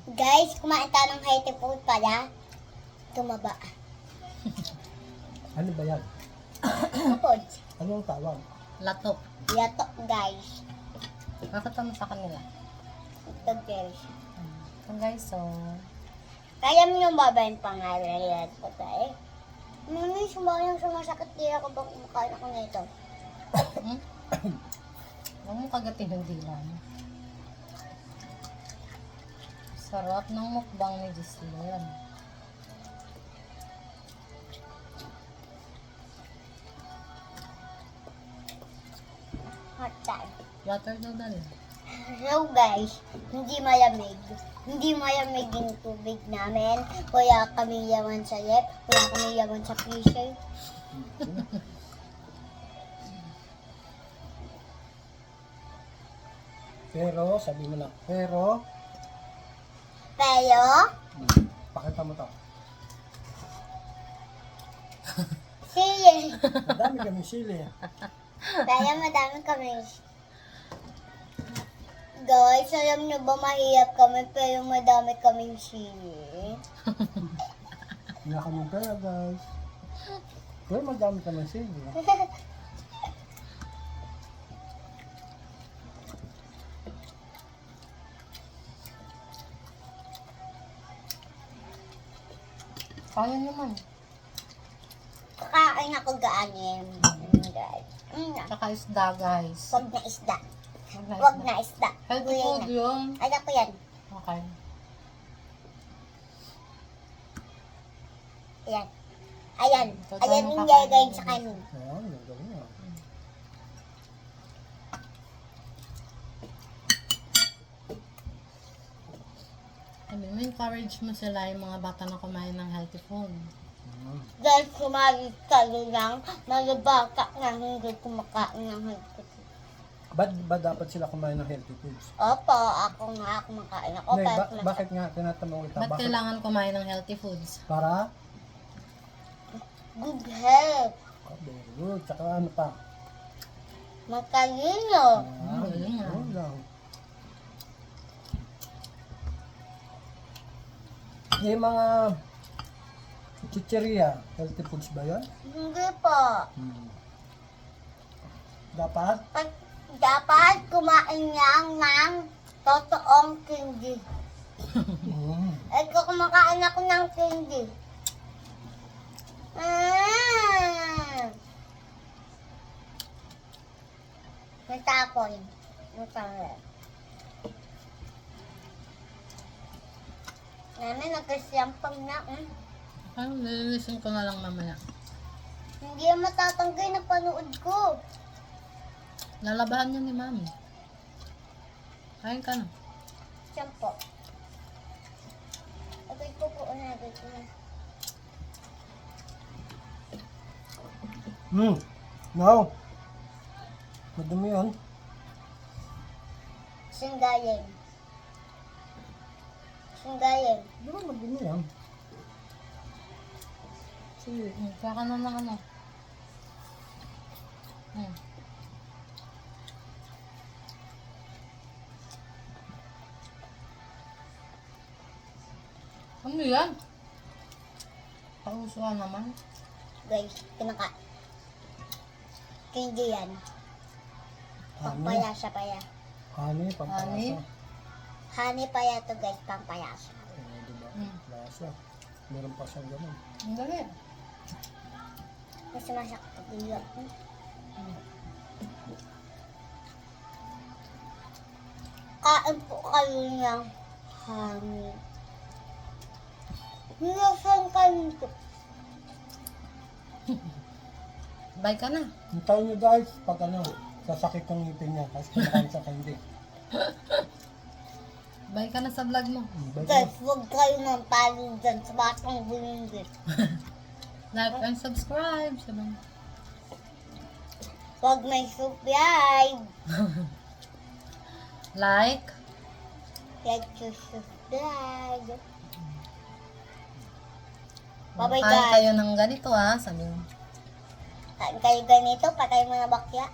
Guys, kumain tayo ng healthy food pala. Tumaba. Ano ba yan? Kapod. Anong tawag? Lato. Yato, guys. Bakit ano sa kanila? Ito, guys. So guys, so... Kaya mo yung babayin pangalan yan po tayo. Mami, sumayang sumasakit din ako bang kumakain ako nito. Huwag mo kagatin yung dila mo. Sarap ng mukbang ni Giselle. Hot time. Water daw dali. Hello guys, hindi malamig. Hindi malamig yung tubig namin. Kaya kami yaman sa lep, kaya kami yaman sa freezer. Pero, sabi mo na, pero, Pero, pakita mo to. sili. Madami kami sili. Kaya madami kami. Guys, alam nyo ba mahirap kami pero madami kaming sili. Wala kaming pera, guys. Pero madami kami sili. Kaya naman. Kakain ako gaanin. Guys. Saka isda, guys. Huwag na isda. Huwag na Huwag isda. na isda. Healthy Gulay food na. yun. Alam ko yan. Okay. Ayan. Ayan. Ito Ayan tayo yung kakain. gagawin sa kanin. Ayan, gagawin na. Sabi mo, encourage mo sila yung mga bata na kumain ng healthy food. Dahil sumali talo lang, mga bata na hindi kumakain ng healthy food. Ba't ba dapat sila kumain ng healthy foods? Opo, ako nga kumakain ako. Nay, pero bakit nga tinatanong kita? Ba't kailangan kumain ng healthy foods? Para? good health. Oh, very good. Tsaka ano pa? Matalino. Galing nga. Yun lang. Yung mga chicheria, healthy foods ba yan? Hindi po. Dapat? Dapat kumain lang ng totoong candy. Eh, kung kumakain ako ng candy. Natapon. Natapon. Namin, nagkasiyampang na. Ay, nililisin ko na lang mamaya. Hindi yan matatanggay na panood ko. Lalabahan niya ni Mami. Kain ka na. Siyampo. Agad ko po, agad ko na. No. Madumi yun. Singgayen. Singgayen. Di ba madumi yan? Sige, kaya ka na ng ano. Ano yan? Pausuan naman. Guys, kinaka. Candy yan. Honey. Pampayasa pa yan. Honey, Honey? pampalasa. Honey pa yan to guys, pampayasa. Diba? Mm. Lasa. Meron pa siyang ganun. Ang dali. Kasi masakit ang ulo. Kain po kayo ng honey. Nilasan kayo ito. Bye ka na. Hintayin nyo guys, pag ano, sasakit yung ngipin niya, kasi kumakain sa candy. Bye ka na sa vlog mo. Bye Guys, huwag kayo ng palo dyan sa batang bulunggit. Like and subscribe. Sabi. Huwag may subscribe. Like. Like to subscribe. Bye-bye Kain guys. kayo ng ganito ha. Sabi mo. Kain kayo ganito, patay mga bakya.